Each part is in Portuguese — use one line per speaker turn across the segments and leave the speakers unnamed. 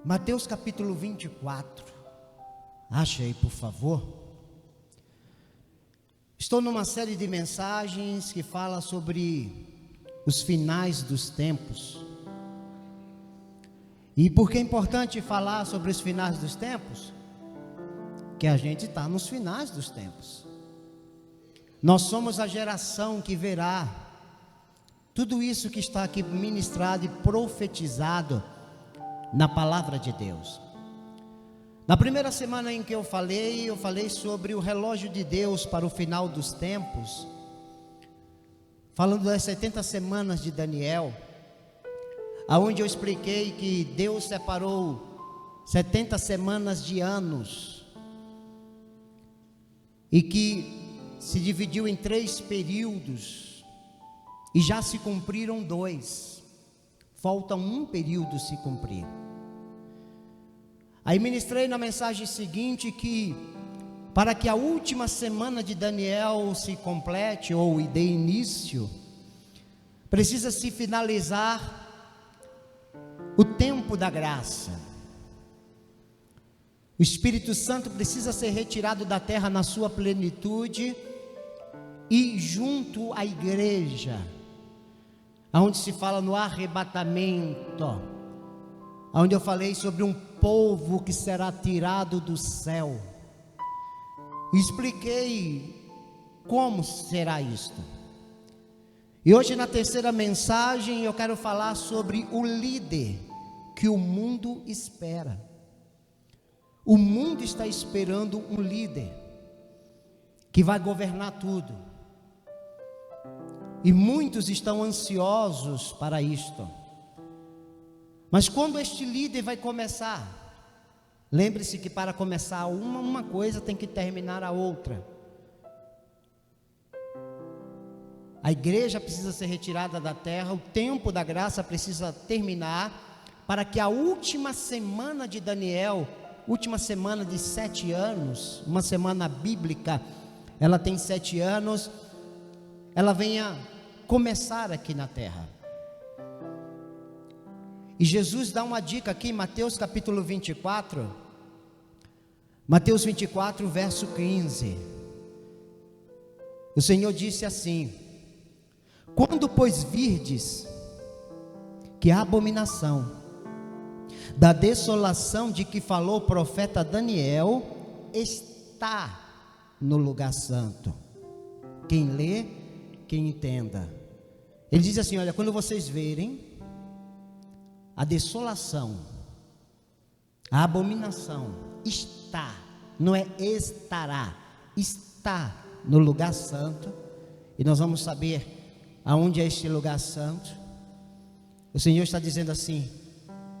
Mateus capítulo 24. Ache aí, por favor. Estou numa série de mensagens que fala sobre os finais dos tempos. E por que é importante falar sobre os finais dos tempos? Que a gente está nos finais dos tempos. Nós somos a geração que verá tudo isso que está aqui ministrado e profetizado na palavra de Deus. Na primeira semana em que eu falei sobre o relógio de Deus para o final dos tempos, falando das 70 semanas de Daniel, aonde eu expliquei que Deus separou 70 semanas de anos e que se dividiu em 3 períodos e já se cumpriram 2. Falta um período se cumprir. Aí ministrei na mensagem seguinte que para que a última semana de Daniel se complete ou dê início, precisa se finalizar o tempo da graça. O Espírito Santo precisa ser retirado da terra na sua plenitude e junto à igreja, onde se fala no arrebatamento, onde eu falei sobre um povo que será tirado do céu. Expliquei como será isto. E hoje na terceira mensagem eu quero falar sobre o líder que o mundo espera. O mundo está esperando um líder que vai governar tudo. E muitos estão ansiosos para isto. Mas quando este líder vai começar? Lembre-se que para começar uma coisa tem que terminar a outra. A igreja precisa ser retirada da terra, o tempo da graça precisa terminar, para que a última semana de Daniel, última semana de 7 anos, uma semana bíblica, ela tem 7 anos, ela venha começar aqui na terra. E Jesus dá uma dica aqui em Mateus capítulo 24, Mateus 24 verso 15, o Senhor disse assim: quando pois virdes que a abominação da desolação de que falou o profeta Daniel está no lugar santo. Quem lê, quem entenda. Ele diz assim: olha, quando vocês verem a desolação, a abominação está, não é estará, está no lugar santo, e nós vamos saber aonde é este lugar santo. O Senhor está dizendo assim: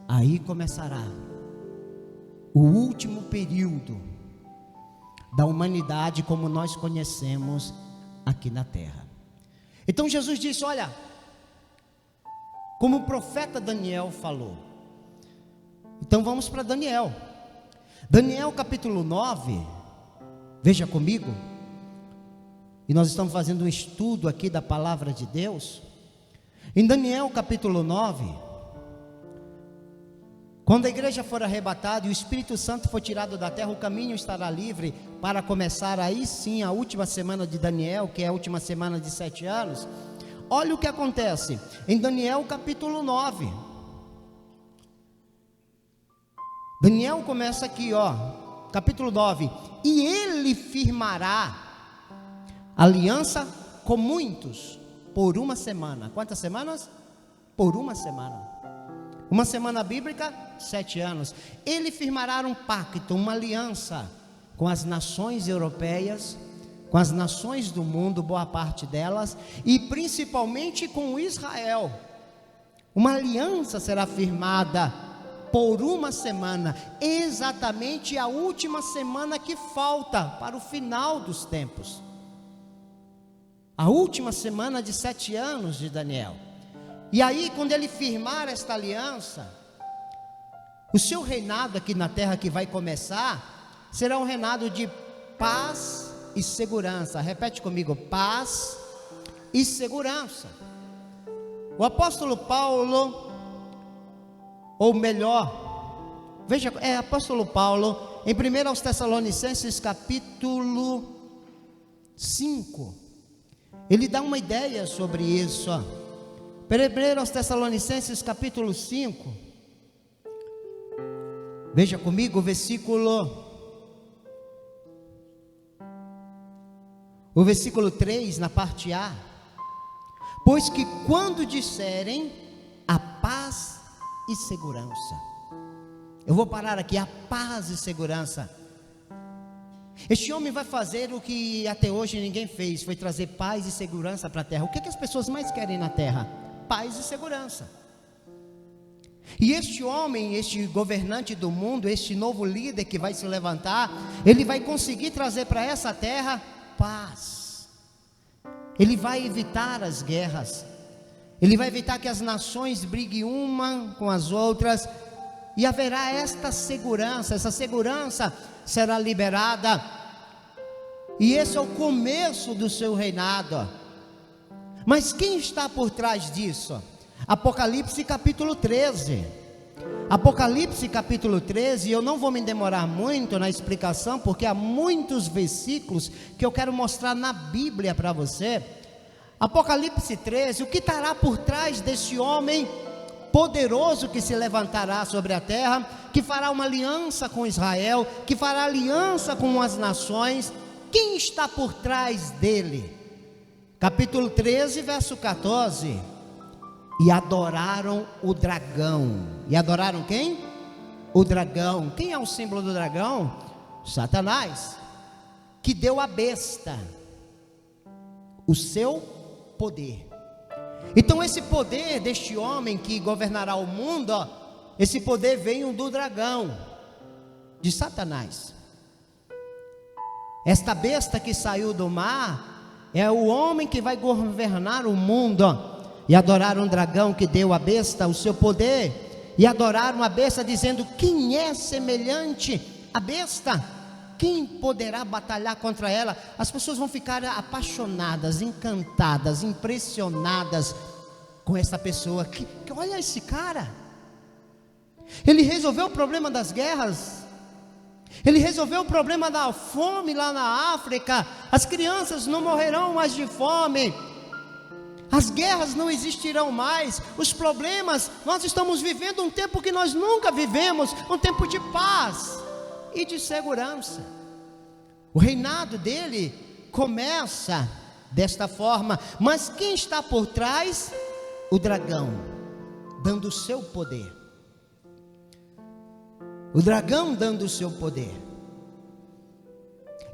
aí começará o último período da humanidade como nós conhecemos aqui na terra. Então Jesus disse: olha, como o profeta Daniel falou. Então vamos para Daniel. Daniel capítulo 9, veja comigo. E nós estamos fazendo um estudo aqui da palavra de Deus. Em Daniel capítulo 9, quando a igreja for arrebatada e o Espírito Santo for tirado da terra, o caminho estará livre para começar aí sim a última semana de Daniel, que é a última semana de 7 anos. Olha o que acontece em Daniel capítulo 9. Daniel começa aqui, capítulo 9. E ele firmará aliança com muitos por uma semana. Quantas semanas? Por uma semana. Uma semana bíblica, 7 anos. Ele firmará um pacto, uma aliança com as nações europeias, com as nações do mundo, boa parte delas, e principalmente com Israel. Uma aliança será firmada por uma semana, exatamente a última semana que falta para o final dos tempos. A última semana de 7 anos de Daniel. E aí, quando ele firmar esta aliança, o seu reinado aqui na terra que vai começar, será um reinado de paz e segurança. Repete comigo: paz e segurança. O apóstolo Paulo, ou melhor, Veja, apóstolo Paulo, em 1 aos Tessalonicenses capítulo 5, ele dá uma ideia sobre isso. 1 aos Tessalonicenses capítulo 5, veja comigo o versículo 3, na parte A. Pois que quando disserem a paz e segurança, eu vou parar aqui, a paz e segurança. Este homem vai fazer o que até hoje ninguém fez, foi trazer paz e segurança para a terra. O que as pessoas mais querem na terra? Paz e segurança. E este homem, este governante do mundo, este novo líder que vai se levantar, ele vai conseguir trazer para essa terra paz. Ele vai evitar as guerras, ele vai evitar que as nações briguem uma com as outras, e haverá esta segurança. Essa segurança será liberada, e esse é o começo do seu reinado. Mas quem está por trás disso? Apocalipse capítulo 13. Apocalipse capítulo 13, eu não vou me demorar muito na explicação, porque há muitos versículos que eu quero mostrar na Bíblia para você. Apocalipse 13, o que estará por trás desse homem poderoso que se levantará sobre a terra, que fará uma aliança com Israel, que fará aliança com as nações? Quem está por trás dele? Capítulo 13, verso 14. E adoraram o dragão. E adoraram quem? O dragão. Quem é o símbolo do dragão? Satanás, que deu à besta o seu poder. Então esse poder deste homem que governará o mundo, esse poder veio do dragão, de Satanás. Esta besta que saiu do mar é o homem que vai governar o mundo. E adoraram o dragão que deu à besta o seu poder, e adoraram a besta, dizendo: quem é semelhante à besta? Quem poderá batalhar contra ela? As pessoas vão ficar apaixonadas, encantadas, impressionadas com essa pessoa. Que olha esse cara, ele resolveu o problema das guerras, ele resolveu o problema da fome lá na África. As crianças não morrerão mais de fome, as guerras não existirão mais, os problemas, nós estamos vivendo um tempo que nós nunca vivemos, um tempo de paz e de segurança. O reinado dele começa desta forma. Mas quem está por trás? O dragão, dando o seu poder. O dragão dando o seu poder.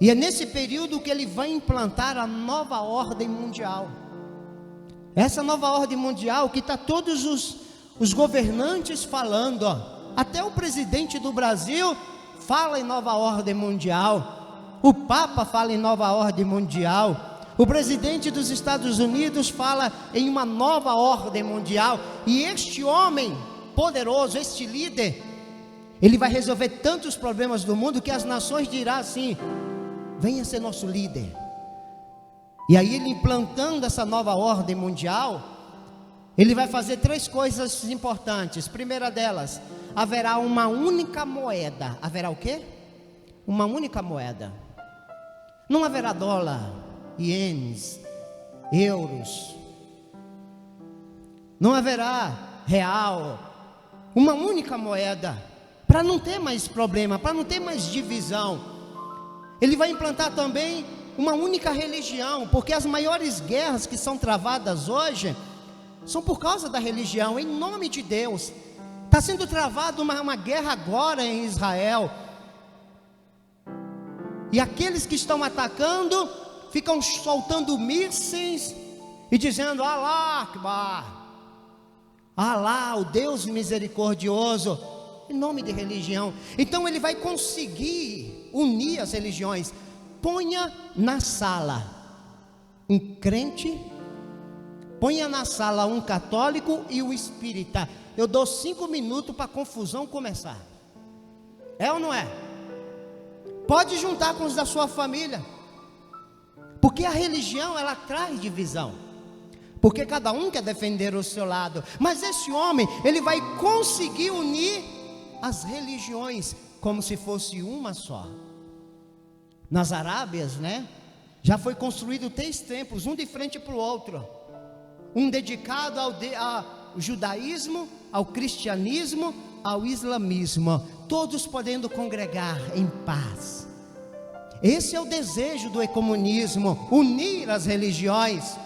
E é nesse período que ele vai implantar a nova ordem mundial. Essa nova ordem mundial que está todos os governantes falando, ó. Até o presidente do Brasil fala em nova ordem mundial, o Papa fala em nova ordem mundial, o presidente dos Estados Unidos fala em uma nova ordem mundial. E este homem poderoso, este líder, ele vai resolver tantos problemas do mundo que as nações dirão assim: venha ser nosso líder. E aí ele implantando essa nova ordem mundial, ele vai fazer três coisas importantes. Primeira delas, haverá uma única moeda. Haverá o quê? Uma única moeda. Não haverá dólar, ienes, euros. Não haverá real. Uma única moeda, para não ter mais problema, para não ter mais divisão. Ele vai implantar também uma única religião, porque as maiores guerras que são travadas hoje são por causa da religião. Em nome de Deus, está sendo travada uma guerra agora em Israel, e aqueles que estão atacando ficam soltando mísseis e dizendo: Alá Akbar, Alá, o Deus misericordioso, em nome de religião. Então ele vai conseguir unir as religiões. Ponha na sala um crente, ponha na sala um católico e um espírita. Eu dou 5 minutos para a confusão começar. É ou não é? Pode juntar com os da sua família, porque a religião, ela traz divisão, porque cada um quer defender o seu lado. Mas esse homem, ele vai conseguir unir as religiões como se fosse uma só. Nas Arábias, né? Já foi construído 3 templos, um de frente para o outro. Um dedicado ao judaísmo, ao cristianismo, ao islamismo. Todos podendo congregar em paz. Esse é o desejo do ecumenismo, unir as religiões.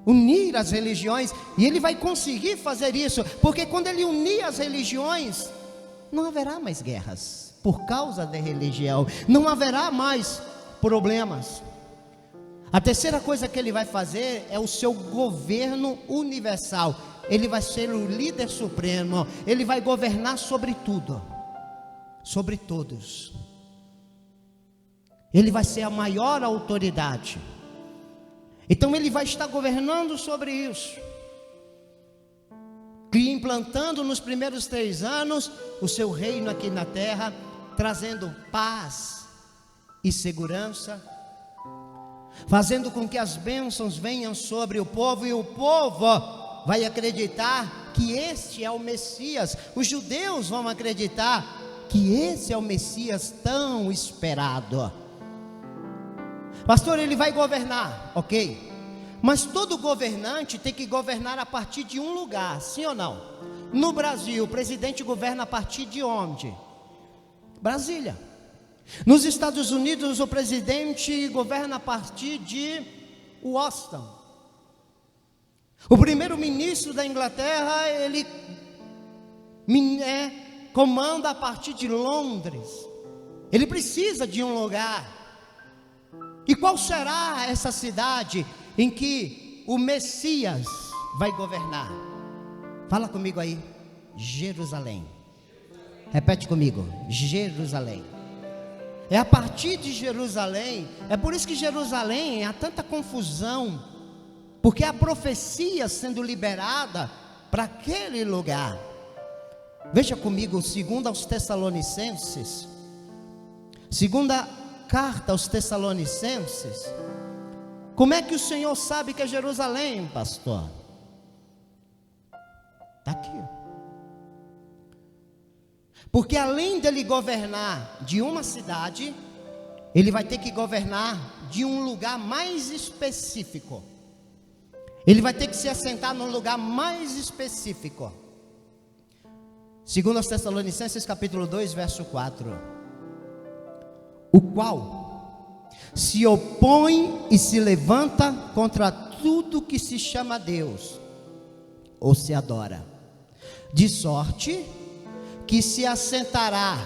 Unir as religiões, e ele vai conseguir fazer isso, porque quando ele unir as religiões, não haverá mais guerras, por causa da religião, não haverá mais problemas. A terceira coisa que ele vai fazer é o seu governo universal. Ele vai ser o líder supremo, ele vai governar sobre tudo, sobre todos. Ele vai ser a maior autoridade. Então ele vai estar governando sobre isso, e implantando nos primeiros 3 anos o seu reino aqui na terra, trazendo paz e segurança, fazendo com que as bênçãos venham sobre o povo, e o povo vai acreditar que este é o Messias. Os judeus vão acreditar que esse é o Messias tão esperado. Pastor, ele vai governar, ok, mas todo governante tem que governar a partir de um lugar, sim ou não? No Brasil, o presidente governa a partir de onde? Brasília. Nos Estados Unidos, o presidente governa a partir de Washington. O primeiro-ministro da Inglaterra, ele comanda a partir de Londres. Ele precisa de um lugar. E qual será essa cidade em que o Messias vai governar? Fala comigo aí. Jerusalém. Repete comigo. Jerusalém. É a partir de Jerusalém. É por isso que Jerusalém há tanta confusão, porque há profecia sendo liberada para aquele lugar. Veja comigo, segundo aos Tessalonicenses, segunda carta aos Tessalonicenses. Como é que o Senhor sabe que é Jerusalém, pastor? Está aqui. Porque além dele governar de uma cidade, ele vai ter que governar de um lugar mais específico. Ele vai ter que se assentar num lugar mais específico. Segundo aos Tessalonicenses capítulo 2, verso 4. O qual se opõe e se levanta contra tudo que se chama Deus, ou se adora, de sorte que se assentará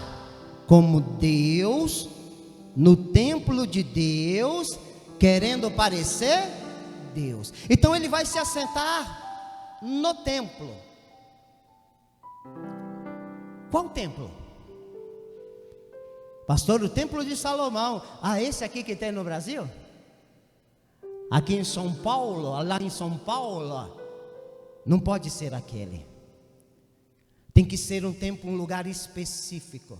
como Deus no templo de Deus, querendo parecer Deus. Então ele vai se assentar no templo. Qual templo? Pastor, o templo de Salomão. Ah, esse aqui que tem no Brasil? Aqui em São Paulo, lá em São Paulo. Não pode ser aquele. Tem que ser um templo, um lugar específico.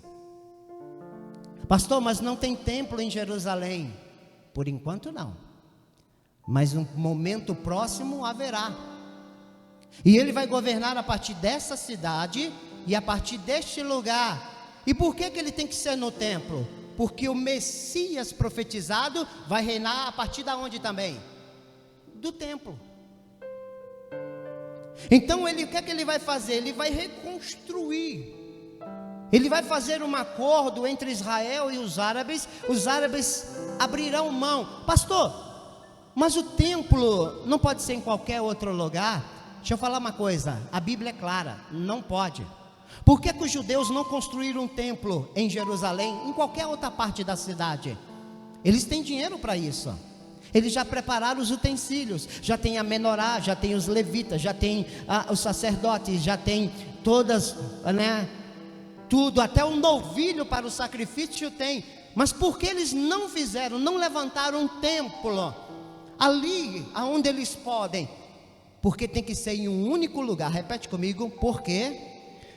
Pastor, mas não tem templo em Jerusalém. Por enquanto não. Mas no momento próximo haverá. E ele vai governar a partir dessa cidade e a partir deste lugar. E por que ele tem que ser no templo? Porque o Messias profetizado vai reinar a partir de onde também? Do templo. Então o que é que ele vai fazer? Ele vai reconstruir. Ele vai fazer um acordo entre Israel e os árabes abrirão mão. Pastor, mas o templo não pode ser em qualquer outro lugar? Deixa eu falar uma coisa, a Bíblia é clara, não pode. Por que os judeus não construíram um templo em Jerusalém, em qualquer outra parte da cidade? Eles têm dinheiro para isso. Eles já prepararam os utensílios, já tem a menorá, já tem os levitas, já tem os sacerdotes, já tem todas, né, tudo, até um novilho para o sacrifício tem. Mas por que eles não fizeram, não levantaram um templo ali aonde eles podem? Porque tem que ser em um único lugar. Repete comigo, por quê?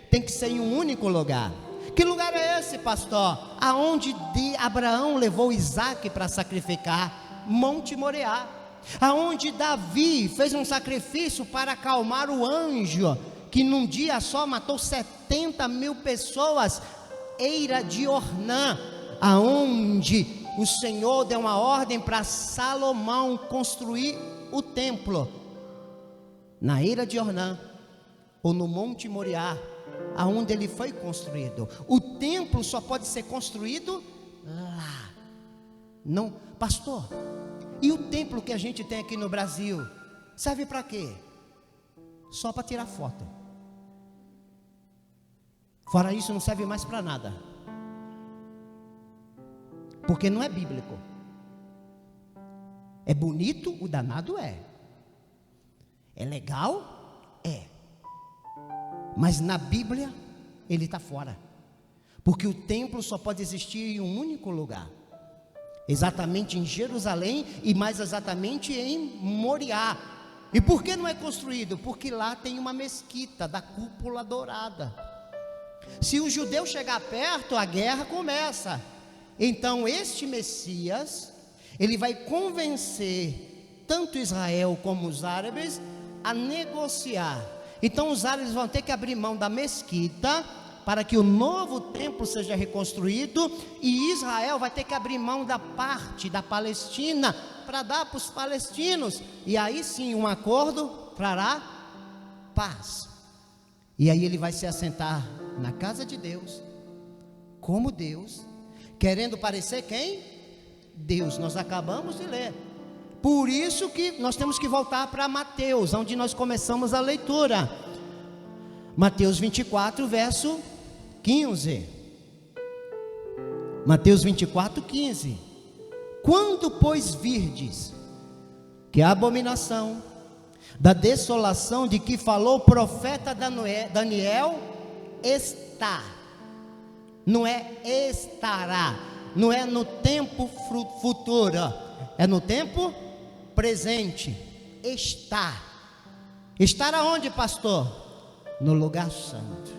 Tem que ser em um único lugar. Que lugar é esse, pastor? Aonde Abraão levou Isaac para sacrificar? Monte Moriá. Aonde Davi fez um sacrifício para acalmar o anjo que num dia só matou 70.000 pessoas, Eira de Ornã, aonde o Senhor deu uma ordem para Salomão construir o templo, na Eira de Ornã, ou no Monte Moriá, aonde ele foi construído. O templo só pode ser construído lá. Não, pastor, e o templo que a gente tem aqui no Brasil, serve para quê? Só para tirar foto. Fora isso, não serve mais para nada, porque não é bíblico. É bonito, o danado é. É legal? É. Mas na Bíblia, ele está fora. Porque o templo só pode existir em um único lugar. Exatamente em Jerusalém e mais exatamente em Moriá. E por que não é construído? Porque lá tem uma mesquita da cúpula dourada. Se o judeu chegar perto, a guerra começa. Então este Messias, ele vai convencer tanto Israel como os árabes a negociar. Então os árabes vão ter que abrir mão da mesquita para que o novo templo seja reconstruído, e Israel vai ter que abrir mão da parte da Palestina para dar para os palestinos, e aí sim um acordo trará paz. E aí ele vai se assentar na casa de Deus, como Deus, querendo parecer quem? Deus. Nós acabamos de ler. Por isso que nós temos que voltar para Mateus, onde nós começamos a leitura. Mateus 24, verso 15. Mateus 24, 15. Quando, pois, virdes que a abominação da desolação de que falou o profeta Daniel está, não é estará, não é no tempo futuro, é no tempo presente. Estar aonde, pastor? No lugar santo.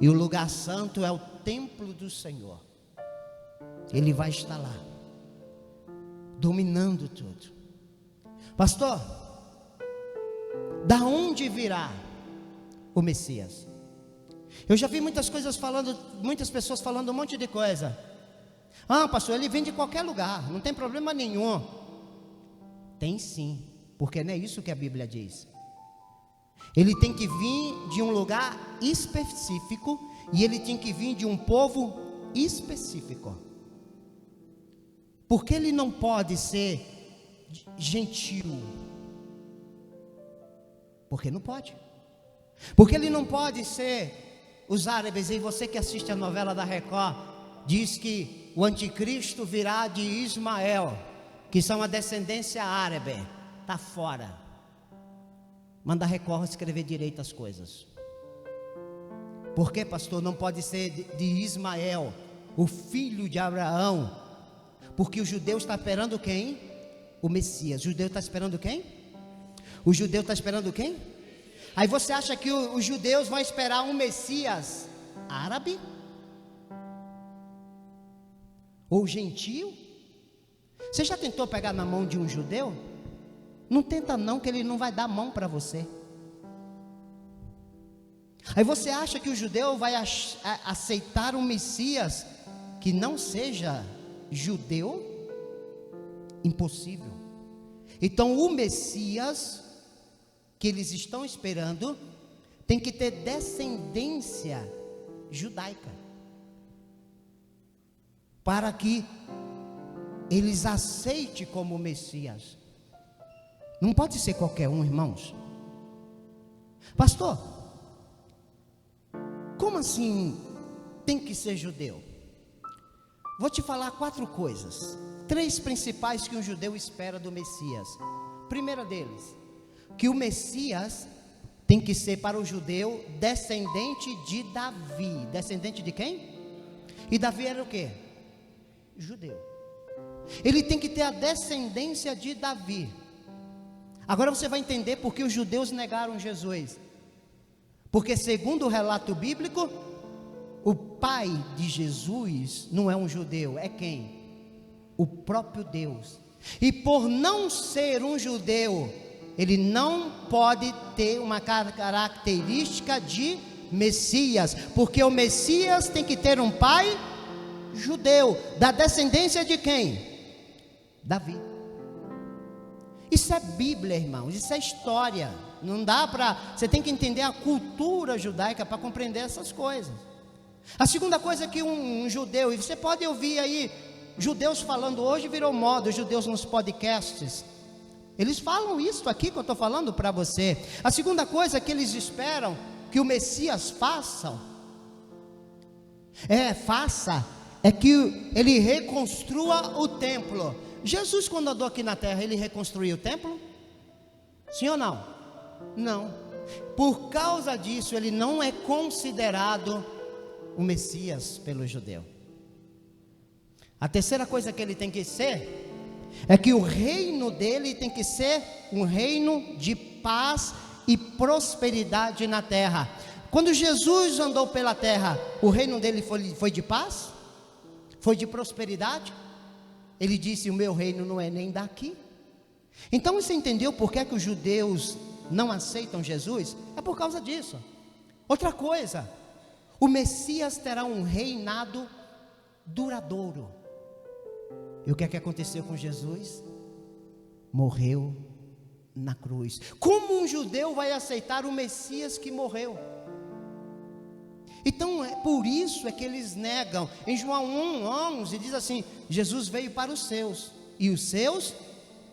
E o lugar santo é o templo do Senhor. Ele vai estar lá, dominando tudo. Pastor, da onde virá o Messias? Eu já vi muitas pessoas falando um monte de coisa. Ah, pastor, ele vem de qualquer lugar, não tem problema nenhum. Tem sim, porque não é isso que a Bíblia diz. Ele tem que vir de um lugar específico, e ele tem que vir de um povo específico. Porque ele não pode ser gentil? Porque não pode. Porque ele não pode ser os árabes. E você que assiste a novela da Record, diz que o anticristo virá de Ismael, que são a descendência árabe. Está fora. Manda a Record escrever direito as coisas. Por que, pastor, não pode ser de Ismael, o filho de Abraão? Porque o judeu está esperando quem? O Messias. O judeu está esperando quem? O judeu está esperando quem? Aí você acha que os judeus vão esperar um Messias árabe? Ou gentio? Você já tentou pegar na mão de um judeu? Não tenta não, que ele não vai dar mão para você. Aí você acha que o judeu vai aceitar um Messias que não seja judeu? Impossível. Então o Messias que eles estão esperando tem que ter descendência judaica, para que eles aceitem como Messias. Não pode ser qualquer um, irmãos. Pastor, como assim tem que ser judeu? Vou te falar 4 coisas, 3 principais que um judeu espera do Messias. Primeira deles, que o Messias tem que ser para o judeu descendente de Davi. Descendente de quem? E Davi era o quê? Judeu. Ele tem que ter a descendência de Davi. Agora você vai entender por que os judeus negaram Jesus. Porque segundo o relato bíblico, o pai de Jesus não é um judeu, é quem? O próprio Deus. E por não ser um judeu, ele não pode ter uma característica de Messias, porque o Messias tem que ter um pai judeu, da descendência de quem? Davi. Isso é Bíblia, irmãos, isso é história. Não dá para, você tem que entender a cultura judaica para compreender essas coisas. A segunda coisa é que um judeu, e você pode ouvir aí judeus falando, hoje virou moda, os judeus nos podcasts, eles falam isso aqui que eu estou falando para você. A segunda coisa que eles esperam que o Messias faça é que ele reconstrua o templo. Jesus, quando andou aqui na terra, ele reconstruiu o templo? Sim ou não? Não. Por causa disso, ele não é considerado o Messias pelo judeu. A terceira coisa que ele tem que ser é que o reino dele tem que ser um reino de paz e prosperidade na terra. Quando Jesus andou pela terra, o reino dele foi de paz? Foi de prosperidade? Ele disse, o meu reino não é nem daqui. Então você entendeu por que os judeus não aceitam Jesus? É por causa disso. Outra coisa, o Messias terá um reinado duradouro. E o que é que aconteceu com Jesus? Morreu na cruz. Como um judeu vai aceitar o Messias que morreu? Então, por isso é que eles negam. Em João 1:11 diz assim: Jesus veio para os seus, e os seus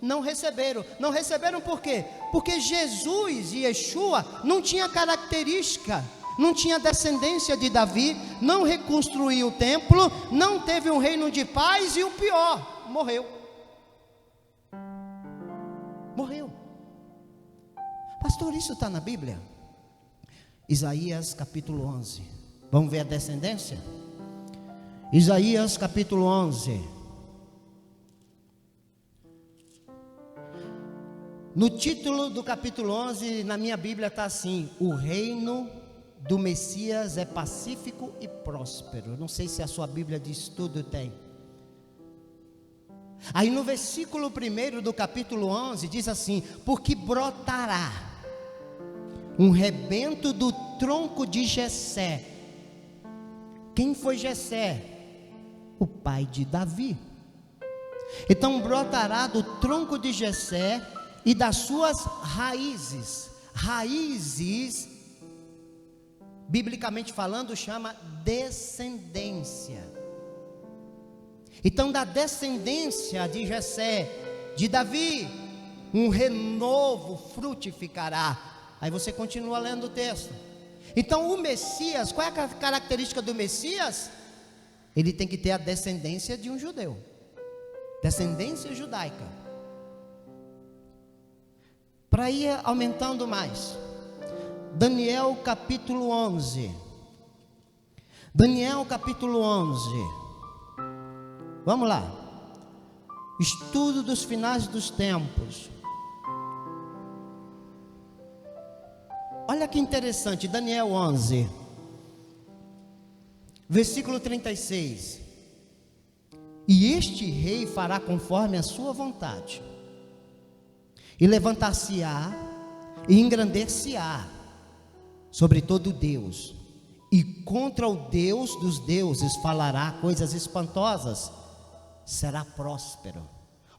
não receberam. Não receberam por quê? Porque Jesus e Yeshua não tinha característica, não tinha descendência de Davi, não reconstruiu o templo, não teve um reino de paz, e o pior, morreu. Morreu. Pastor, isso está na Bíblia? Isaías capítulo 11. Vamos ver a descendência? Isaías capítulo 11. No título do capítulo 11, na minha Bíblia está assim: o reino do Messias é pacífico e próspero. Não sei se a sua Bíblia de estudo tem. Aí no versículo 1 do capítulo 11 diz assim: porque brotará um rebento do tronco de Jessé. Quem foi Jessé? O pai de Davi. Então brotará do tronco de Jessé e das suas raízes. Raízes, biblicamente falando, chama descendência. Então da descendência de Jessé, de Davi, um renovo frutificará. Aí você continua lendo o texto. Então o Messias, qual é a característica do Messias? Ele tem que ter a descendência de um judeu, descendência judaica. Para ir aumentando mais, Daniel capítulo 11. Daniel capítulo 11. Vamos lá. Estudo dos finais dos tempos. Olha que interessante, Daniel 11, versículo 36. E este rei fará conforme a sua vontade, e levantar-se-á, e engrandecer-se-á sobre todo Deus, e contra o Deus dos deuses falará coisas espantosas, será próspero.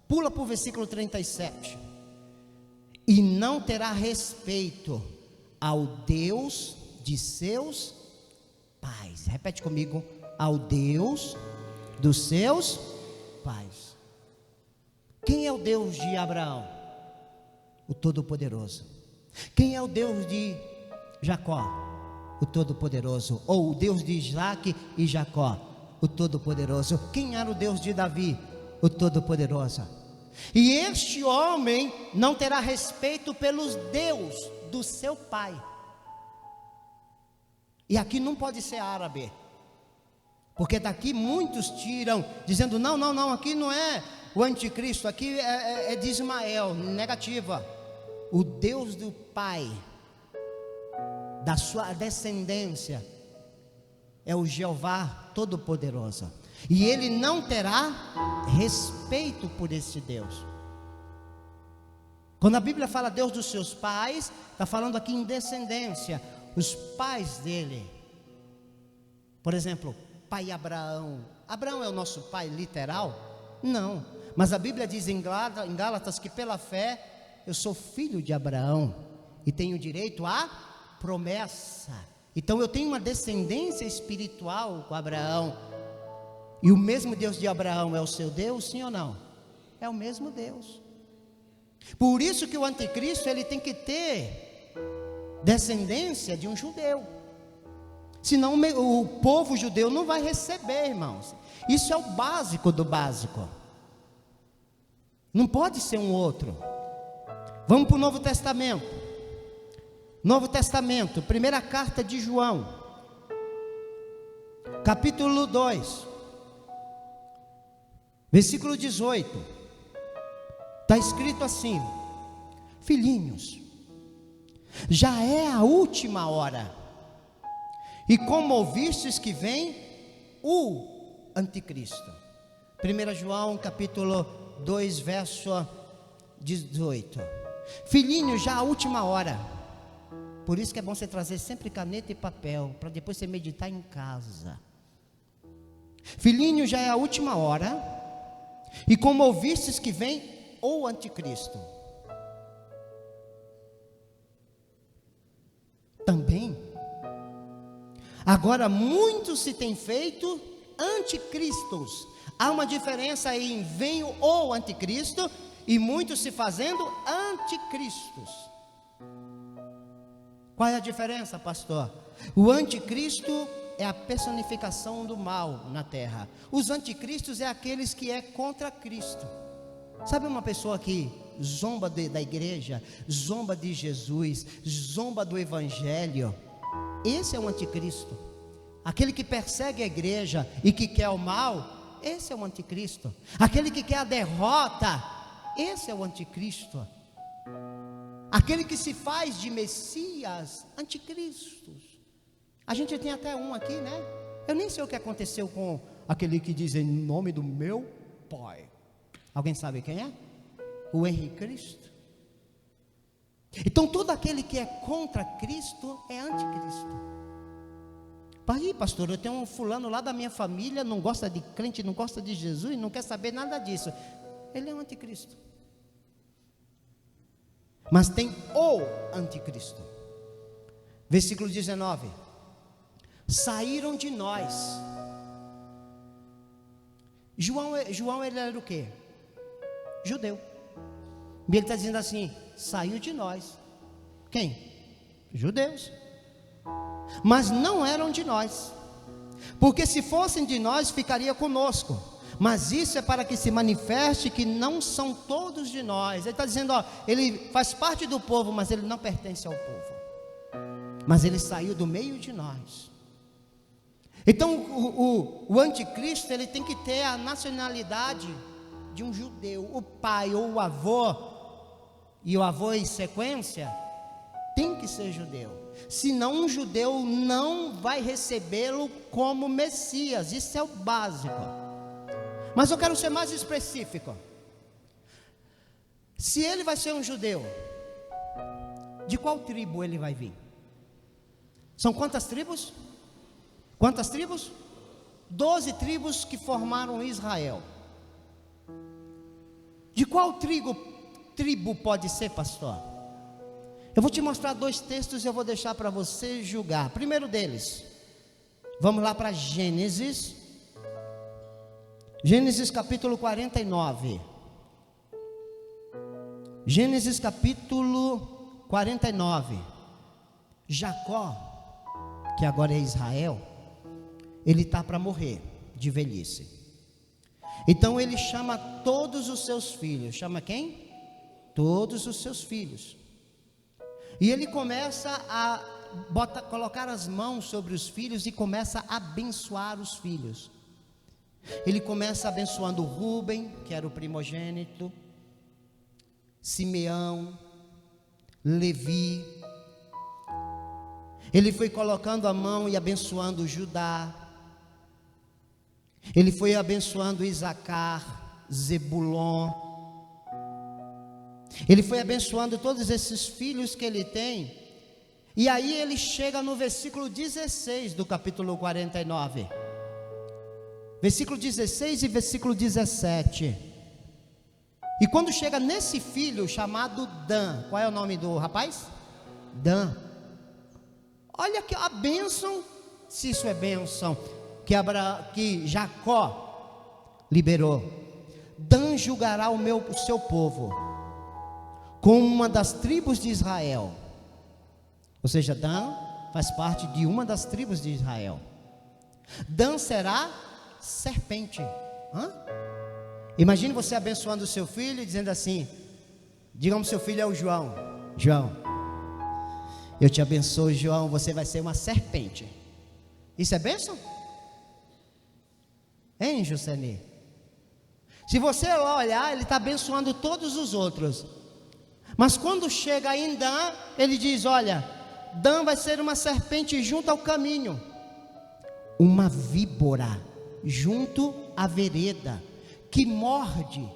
Pula para o versículo 37. E não terá respeito ao Deus de seus pais. Repete comigo: ao Deus dos seus pais. Quem é o Deus de Abraão? O Todo-Poderoso. Quem é o Deus de Jacó? O Todo-Poderoso. Ou o Deus de Isaac e Jacó? O Todo-Poderoso. Quem era o Deus de Davi? O Todo-Poderoso. E este homem não terá respeito pelos deuses do seu pai. E aqui não pode ser árabe, porque daqui muitos tiram, dizendo: não, aqui não é o anticristo, aqui é de Ismael. Negativa. O Deus do pai, da sua descendência, é o Jeová Todo-Poderoso, e ele não terá respeito por esse Deus. Quando a Bíblia fala Deus dos seus pais, está falando aqui em descendência, os pais dele. Por exemplo, pai Abraão. Abraão é o nosso pai literal? Não, mas a Bíblia diz em Gálatas que pela fé eu sou filho de Abraão e tenho direito à promessa. Então eu tenho uma descendência espiritual com Abraão. E o mesmo Deus de Abraão é o seu Deus, sim ou não? É o mesmo Deus. Por isso que o anticristo ele tem que ter descendência de um judeu. Senão o povo judeu não vai receber, irmãos. Isso é o básico do básico. Não pode ser um outro. Vamos para o Novo Testamento. Novo Testamento, primeira carta de João, capítulo 2, versículo 18. Está escrito assim: filhinhos, já é a última hora, e como ouvistes que vem o anticristo. 1 João capítulo 2, verso 18. Filhinhos, já é a última hora. Por isso que é bom você trazer sempre caneta e papel, para depois você meditar em casa. Filhinhos, já é a última hora, e como ouvistes que vem o anticristo. Também agora muitos se têm feito anticristos. Há uma diferença aí em vem o anticristo e muitos se fazendo anticristos. Qual é a diferença, pastor? O anticristo é a personificação do mal na terra. Os anticristos é aqueles que é contra Cristo. Sabe uma pessoa que zomba da igreja, zomba de Jesus, zomba do evangelho? Esse é o anticristo. Aquele que persegue a igreja e que quer o mal, esse é o anticristo. Aquele que quer a derrota, esse é o anticristo. Aquele que se faz de Messias, anticristos. A gente tem até um aqui, né? Eu nem sei o que aconteceu com aquele que diz em nome do meu pai. Alguém sabe quem é? O Henrique Cristo. Então todo aquele que é contra Cristo é anticristo. Aí, pastor, eu tenho um fulano lá da minha família, não gosta de crente, não gosta de Jesus, não quer saber nada disso. Ele é um anticristo. Mas tem o anticristo. Versículo 19. Saíram de nós. João ele era o quê? Judeu. E ele está dizendo assim: saiu de nós. Quem? Judeus. Mas não eram de nós, porque se fossem de nós, ficaria conosco. Mas isso é para que se manifeste que não são todos de nós. Ele está dizendo, ó, ele faz parte do povo, mas ele não pertence ao povo. Mas ele saiu do meio de nós. Então o anticristo, ele tem que ter a nacionalidade de um judeu. O pai ou o avô, e o avô em sequência, tem que ser judeu. Senão um judeu não vai recebê-lo como Messias. Isso é o básico. Mas eu quero ser mais específico. Se ele vai ser um judeu, de qual tribo ele vai vir? São quantas tribos? Quantas tribos? 12 tribos que formaram Israel. De qual tribo pode ser, pastor? Eu vou te mostrar 2 textos e eu vou deixar para você julgar. Primeiro deles, vamos lá para Gênesis. Gênesis capítulo 49. Gênesis capítulo 49. Jacó, que agora é Israel, ele está para morrer de velhice. Então ele chama todos os seus filhos. Chama quem? Todos os seus filhos. E ele começa a colocar as mãos sobre os filhos e começa a abençoar os filhos. Ele começa abençoando Rúben, que era o primogênito, Simeão, Levi. Ele foi colocando a mão e abençoando Judá. Ele foi abençoando Isacar, Zebulon. Ele foi abençoando todos esses filhos que ele tem. E aí ele chega no versículo 16 do capítulo 49. Versículo 16 e versículo 17. E quando chega nesse filho chamado Dan, qual é o nome do rapaz? Dan. Olha que a bênção, se isso é bênção, que Jacó liberou. Dan julgará o seu povo com uma das tribos de Israel. Ou seja, Dan faz parte de uma das tribos de Israel. Dan será serpente. Imagine você abençoando o seu filho e dizendo assim: digamos, seu filho é o João. João, eu te abençoo, João, você vai ser uma serpente. Isso é bênção? Hein, Juscelino? Se você olhar, ele está abençoando todos os outros. Mas quando chega em Dan, ele diz: olha, Dan vai ser uma serpente junto ao caminho, uma víbora junto à vereda, que morde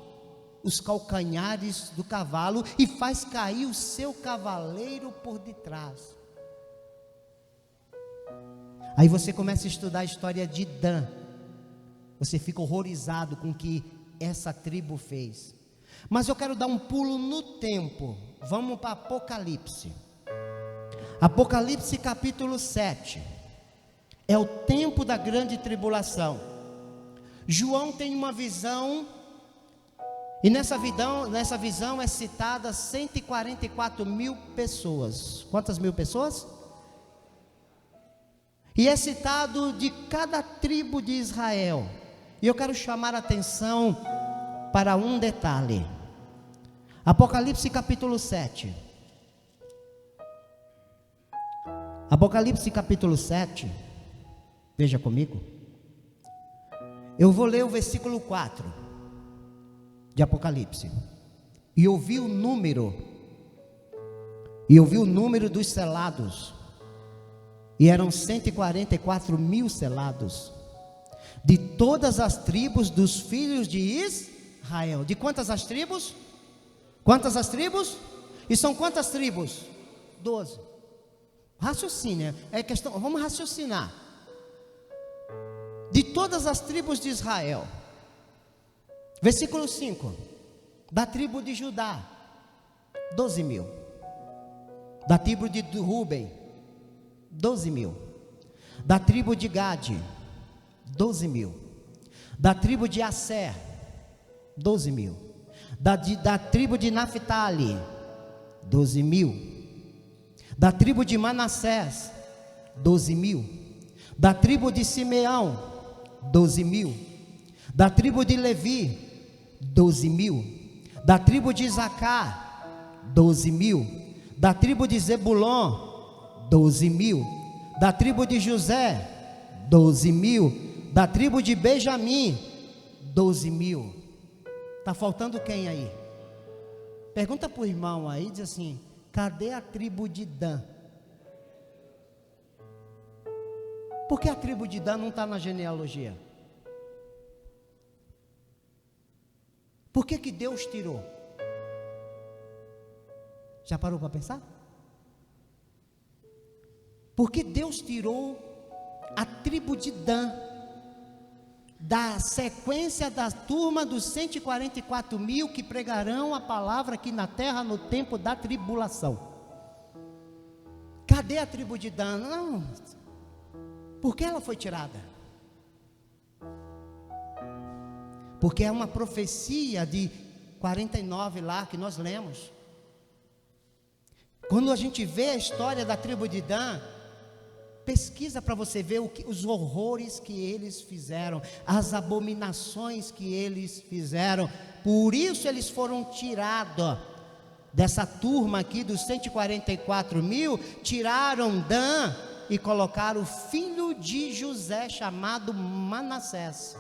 os calcanhares do cavalo e faz cair o seu cavaleiro por detrás. Aí você começa a estudar a história de Dan. Você fica horrorizado com o que essa tribo fez. Mas eu quero dar um pulo no tempo. Vamos para Apocalipse. Apocalipse capítulo 7. É o tempo da grande tribulação. João tem uma visão, e nessa visão é citada 144 mil pessoas. Quantas mil pessoas? E é citado de cada tribo de Israel. E eu quero chamar a atenção para um detalhe. Apocalipse capítulo 7. Apocalipse capítulo 7. Veja comigo. Eu vou ler o versículo 4 de Apocalipse. E ouvi o número dos selados. E eram 144 mil selados, de todas as tribos dos filhos de Israel. De quantas as tribos? Quantas as tribos? E são quantas tribos? 12. Raciocínio, é questão, vamos raciocinar. De todas as tribos de Israel. Versículo 5. Da tribo de Judá, 12 mil. Da tribo de Ruben, 12 mil. Da tribo de Gade, 12 mil. Da tribo de Asser, 12 mil. Da tribo de Naphtali, 12 mil. Da tribo de Manassés, 12 mil. Da tribo de Simeão, 12 mil. Da tribo de Levi, 12 mil. Da tribo de Isacar, 12 mil. Da tribo de Zebulon, 12 mil. Da tribo de José, 12 mil. Da tribo de Benjamim, 12 mil. Está faltando quem aí? Pergunta para o irmão aí, diz assim: cadê a tribo de Dan? Por que a tribo de Dan não está na genealogia? Por que que Deus tirou? Já parou para pensar? Porque Deus tirou a tribo de Dan da sequência da turma dos 144 mil que pregarão a palavra aqui na terra no tempo da tribulação. Cadê a tribo de Dan? Não. Por que ela foi tirada? Porque é uma profecia de 49 lá que nós lemos. Quando a gente vê a história da tribo de Dan, pesquisa para você ver os horrores que eles fizeram, as abominações que eles fizeram. Por isso eles foram tirados dessa turma aqui dos 144 mil. Tiraram Dan e colocaram o filho de José chamado Manassés.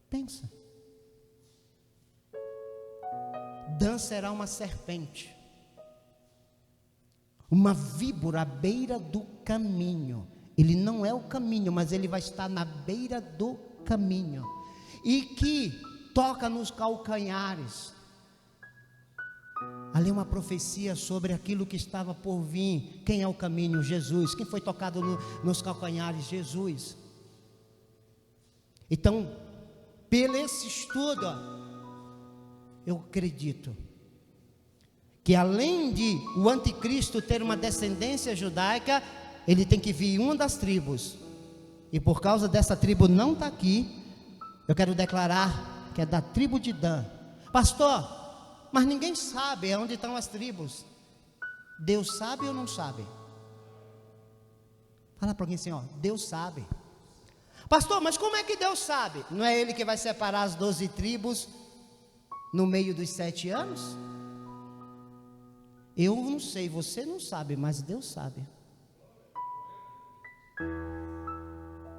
Pensa. Dan será uma serpente, uma víbora à beira do caminho. Ele não é o caminho, mas ele vai estar na beira do caminho. E que toca nos calcanhares. Ali é uma profecia sobre aquilo que estava por vir. Quem é o caminho? Jesus. Quem foi tocado nos calcanhares? Jesus. Então, pelo esse estudo, eu acredito que além de o anticristo ter uma descendência judaica, ele tem que vir uma das tribos. E por causa dessa tribo não está aqui, eu quero declarar que é da tribo de Dan. Pastor, mas ninguém sabe onde estão as tribos. Deus sabe ou não sabe? Fala para alguém assim, ó, Deus sabe. Pastor, mas como é que Deus sabe? Não é Ele que vai separar as 12 tribos no meio dos 7 anos? Eu não sei, você não sabe, mas Deus sabe.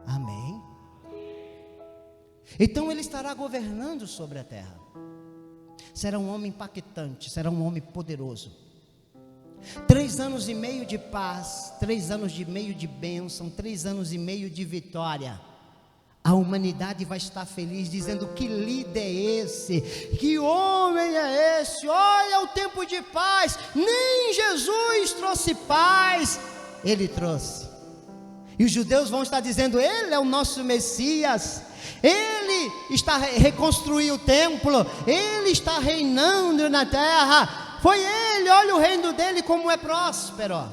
Amém? Então Ele estará governando sobre a terra. Será um homem impactante, será um homem poderoso. 3 anos e meio de paz, 3 anos e meio de bênção, 3 anos e meio de vitória. A humanidade vai estar feliz, dizendo: que líder é esse? Que homem é esse? Olha o tempo de paz. Nem Jesus trouxe paz, Ele trouxe. E os judeus vão estar dizendo: Ele é o nosso Messias. Ele está reconstruindo o templo. Ele está reinando na terra. Foi Ele, olha o reino dele como é próspero.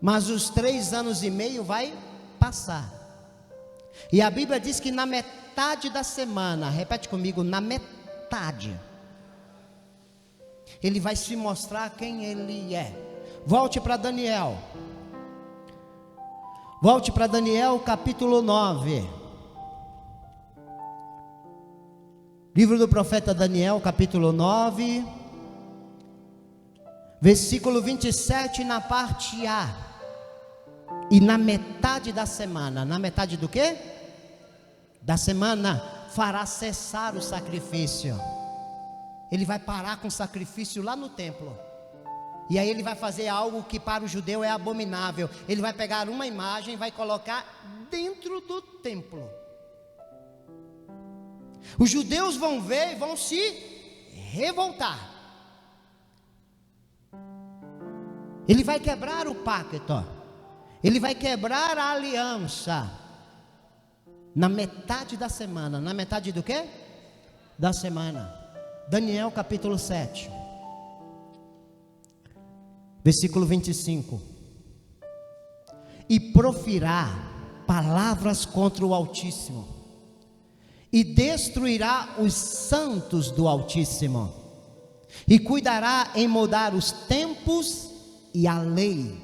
Mas os 3 anos e meio vai passar. E a Bíblia diz que na metade da semana, repete comigo, na metade, Ele vai se mostrar quem Ele é. Volte para Daniel. Volte para Daniel capítulo 9. Livro do profeta Daniel capítulo 9, versículo 27 na parte A. E na metade da semana, na metade do quê? Da semana, fará cessar o sacrifício. Ele vai parar com o sacrifício lá no templo. E aí ele vai fazer algo que para o judeu é abominável. Ele vai pegar uma imagem e vai colocar dentro do templo. Os judeus vão ver e vão se revoltar. Ele vai quebrar o pacto. Ele vai quebrar a aliança. Na metade da semana. Na metade do quê? Da semana. Daniel capítulo 7. Versículo 25. E profirá palavras contra o Altíssimo, e destruirá os santos do Altíssimo, e cuidará em mudar os tempos e a lei,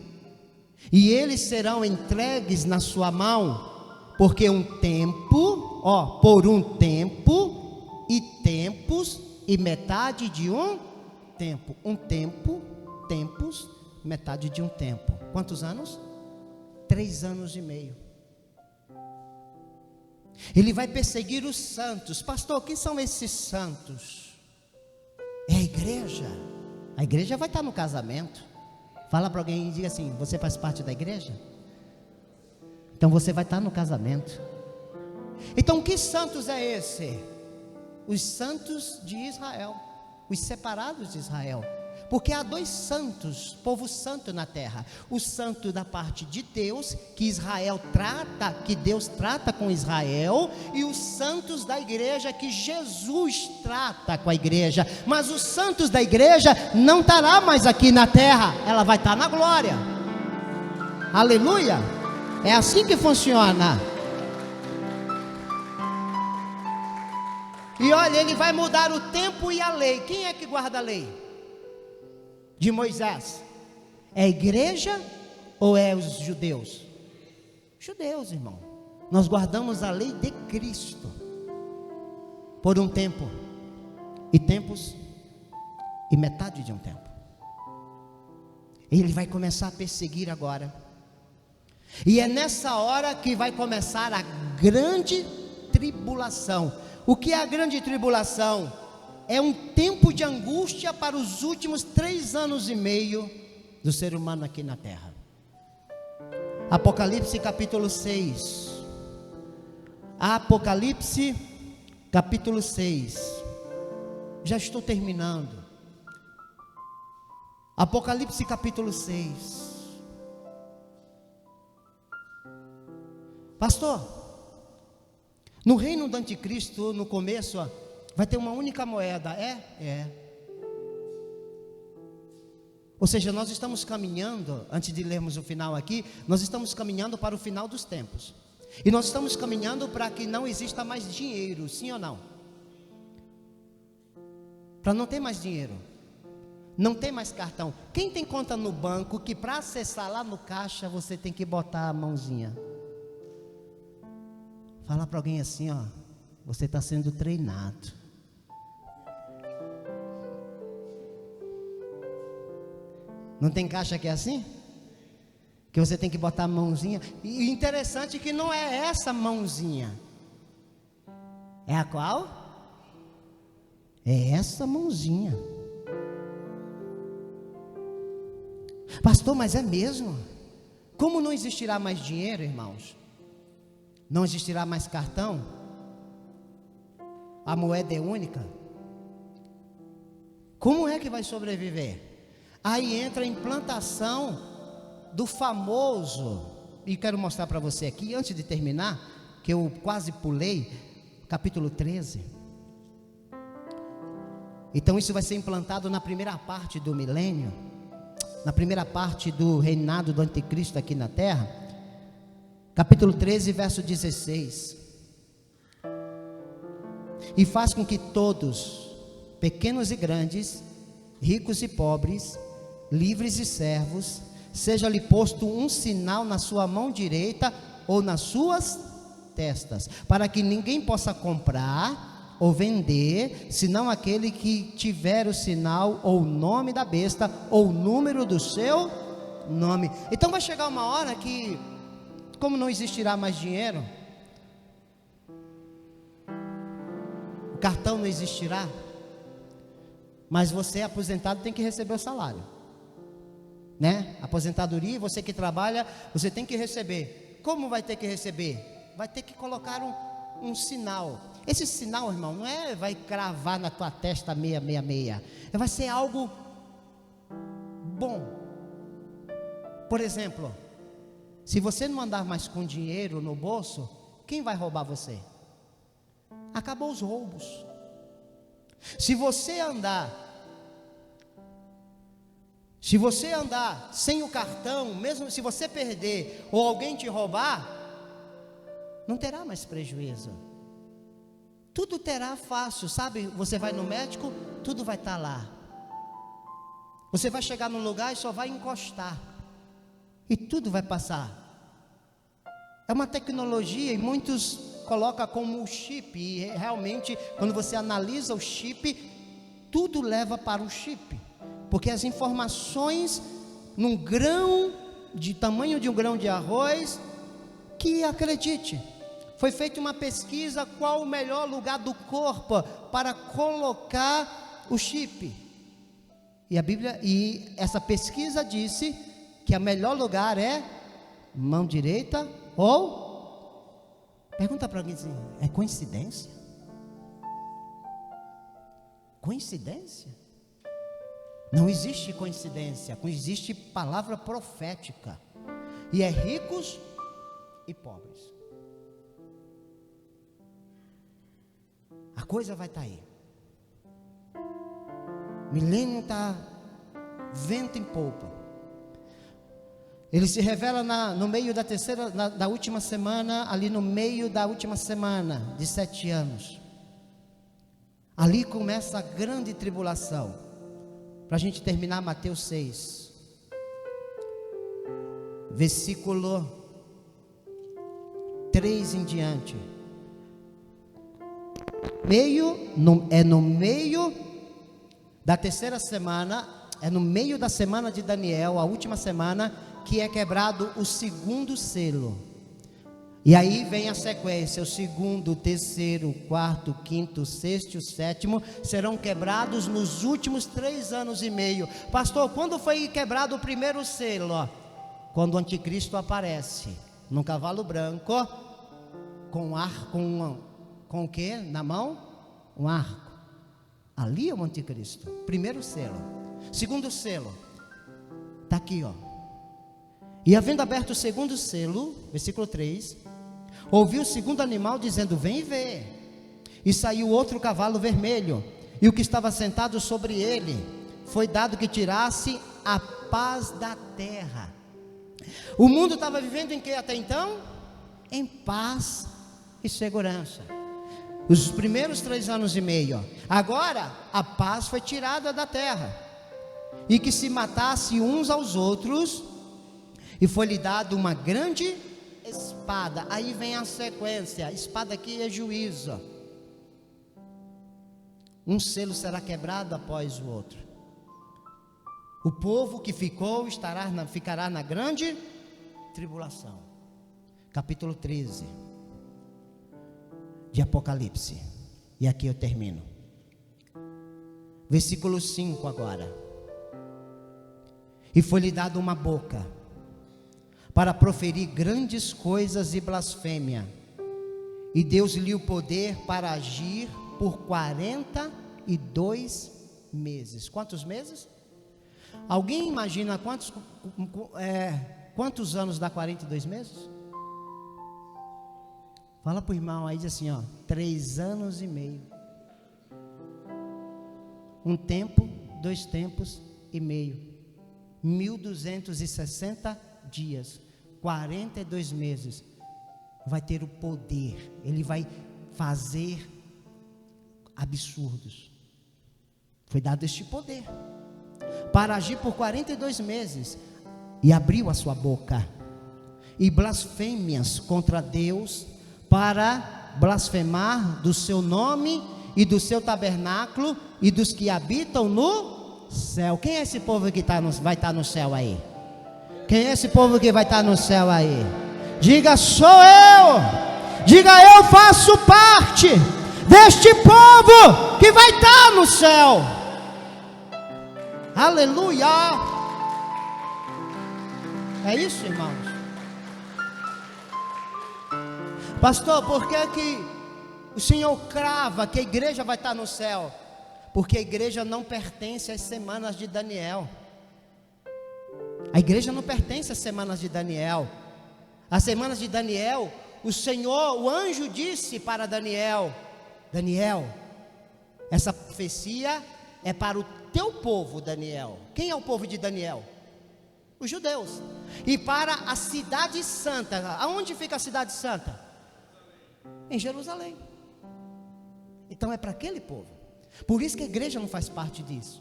e eles serão entregues na sua mão, porque um tempo, por um tempo, e tempos, e metade de um tempo. Um tempo, tempos, metade de um tempo. Quantos anos? 3 anos e meio. Ele vai perseguir os santos. Pastor, quem são esses santos? É a igreja. A igreja vai estar no casamento. Fala para alguém e diga assim: você faz parte da igreja? Então você vai estar no casamento. Então que santos é esse? Os santos de Israel, os separados de Israel. Porque há 2 santos, povo santo na terra. O santo da parte de Deus, que Israel trata, que Deus trata com Israel, e os santos da igreja, que Jesus trata com a igreja. Mas os santos da igreja não estará mais aqui na terra, ela vai estar na glória. Aleluia! É assim que funciona. E olha, ele vai mudar o tempo e a lei. Quem é que guarda a lei de Moisés? É a igreja ou é os judeus? Judeus, irmão. Nós guardamos a lei de Cristo por um tempo, e tempos, e metade de um tempo. Ele vai começar a perseguir agora. E é nessa hora que vai começar a grande tribulação. O que é a grande tribulação? É um tempo de angústia para os últimos 3 anos e meio do ser humano aqui na terra. Apocalipse capítulo 6. Apocalipse capítulo 6. Já estou terminando. Apocalipse capítulo 6. Pastor, no reino do anticristo, no começo, vai ter uma única moeda. É. Ou seja, nós estamos caminhando, antes de lermos o final aqui, nós estamos caminhando para o final dos tempos. E nós estamos caminhando para que não exista mais dinheiro, sim ou não? Para não ter mais dinheiro, não tem mais cartão. Quem tem conta no banco que para acessar lá no caixa você tem que botar a mãozinha? Fala para alguém assim, ó, você está sendo treinado. Não tem caixa que é assim? Que você tem que botar a mãozinha. E interessante que não é essa mãozinha. É a qual? É essa mãozinha. Pastor, mas é mesmo? Como não existirá mais dinheiro, irmãos? Não existirá mais cartão? A moeda é única? Como é que vai sobreviver? Aí entra a implantação do famoso, e quero mostrar para você aqui, antes de terminar, que eu quase pulei, capítulo 13. Então isso vai ser implantado na primeira parte do milênio, na primeira parte do reinado do anticristo aqui na terra. Capítulo 13, verso 16. E faz com que todos, pequenos e grandes, ricos e pobres, livres e servos, seja-lhe posto um sinal na sua mão direita ou nas suas testas, para que ninguém possa comprar ou vender, senão aquele que tiver o sinal ou o nome da besta ou o número do seu nome. Então vai chegar uma hora que, como não existirá mais dinheiro, o cartão não existirá, mas você aposentado tem que receber o salário, né? Aposentadoria, você que trabalha, você tem que receber. Como vai ter que receber? Vai ter que colocar um sinal. Esse sinal, irmão, não é vai cravar na tua testa 666, vai ser algo bom. Por exemplo, se você não andar mais com dinheiro no bolso, quem vai roubar você? Acabou os roubos. Se você andar sem o cartão, mesmo se você perder ou alguém te roubar, não terá mais prejuízo. Tudo terá fácil, sabe? Você vai no médico, tudo vai estar lá. Você vai chegar no lugar e só vai encostar. E tudo vai passar. É uma tecnologia e muitos colocam como chip. E realmente, quando você analisa o chip, tudo leva para o chip. Porque as informações num grão, de tamanho de um grão de arroz, que acredite, foi feita uma pesquisa qual o melhor lugar do corpo para colocar o chip. E essa pesquisa disse que o melhor lugar é mão direita ou... Pergunta para alguém assim, é coincidência? Coincidência? Não existe coincidência, existe palavra profética. E é ricos e pobres. A coisa vai estar aí. Milênio está vento em polpa. Ele se revela no meio da da última semana, ali no meio da última semana de 7 anos. Ali começa a grande tribulação. Para a gente terminar, Mateus 6, versículo 3 em diante. No meio da terceira semana, é no meio da semana de Daniel, a última semana, que é quebrado o segundo selo. E aí vem a sequência: o segundo, o terceiro, o quarto, o quinto, o sexto e o sétimo serão quebrados nos últimos 3 anos e meio. Pastor, quando foi quebrado o primeiro selo? Quando o anticristo aparece num cavalo branco, com com o que? Na mão? Um arco. Ali é o anticristo. Primeiro selo. Segundo selo. Está aqui, ó. E havendo aberto o segundo selo, versículo 3, ouviu o segundo animal dizendo: vem e vê. E saiu outro cavalo vermelho, e o que estava sentado sobre ele foi dado que tirasse a paz da terra. O mundo estava vivendo em que até então? Em paz e segurança. Os primeiros 3 anos e meio, ó. Agora a paz foi tirada da terra, e que se matasse uns aos outros, e foi-lhe dado uma grande espada. Aí vem a sequência. A espada aqui é juízo. Um selo será quebrado após o outro. O povo que ficou ficará na grande tribulação. Capítulo 13 de Apocalipse. E aqui eu termino. Versículo 5 agora. E foi-lhe dado uma boca para proferir grandes coisas e blasfêmia, e Deus-lhe o poder para agir por 42 meses. Quantos meses? Alguém imagina quantos anos dá 42 meses? Fala para o irmão aí, diz assim, ó, 3 anos e meio. Um tempo, 2 tempos e meio. 1260 dias, 42 meses. Vai ter o poder. Ele vai fazer absurdos. Foi dado este poder para agir por 42 meses. E abriu a sua boca, e blasfêmias contra Deus, para blasfemar do seu nome e do seu tabernáculo e dos que habitam no céu. Quem é esse povo que vai estar no céu aí? Quem é esse povo que vai estar no céu aí? Diga: sou eu. Diga: eu faço parte deste povo que vai estar no céu. Aleluia. É isso, irmãos. Pastor, por que o Senhor crava que a igreja vai estar no céu? Porque a igreja não pertence às semanas de Daniel. A igreja não pertence às semanas de Daniel. As semanas de Daniel, o anjo disse para Daniel: Daniel, essa profecia é para o teu povo, Daniel. Quem é o povo de Daniel? Os judeus. E para a cidade santa. Aonde fica a cidade santa? Em Jerusalém. Então é para aquele povo. Por isso que a igreja não faz parte disso.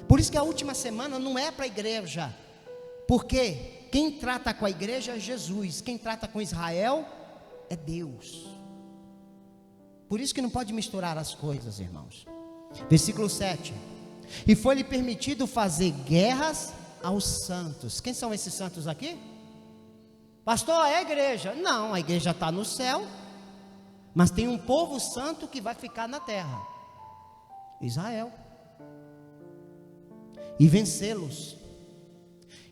Por isso que a última semana não é para a igreja. Porque quem trata com a igreja é Jesus. Quem trata com Israel é Deus. Por isso que não pode misturar as coisas, irmãos. Versículo 7. E foi-lhe permitido fazer guerras aos santos. Quem são esses santos aqui? Pastor, é a igreja. Não, a igreja está no céu, mas tem um povo santo que vai ficar na terra, Israel, e vencê-los.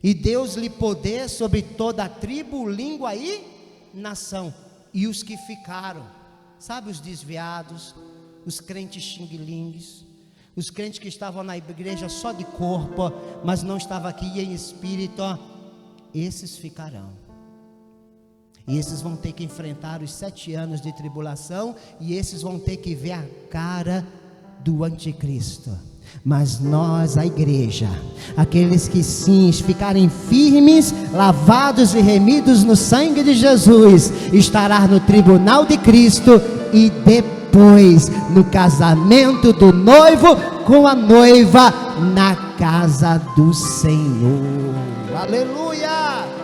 E Deus-lhe poder sobre toda a tribo, língua e nação. E os que ficaram, sabe, os desviados, os crentes xing-lingues, os crentes que estavam na igreja só de corpo, mas não estavam aqui em espírito, esses ficarão. E esses vão ter que enfrentar os 7 anos de tribulação, e esses vão ter que ver a cara do anticristo. Mas nós, a igreja, aqueles que sim ficarem firmes, lavados e remidos no sangue de Jesus, estará no tribunal de Cristo, e depois no casamento do noivo com a noiva na casa do Senhor. Aleluia!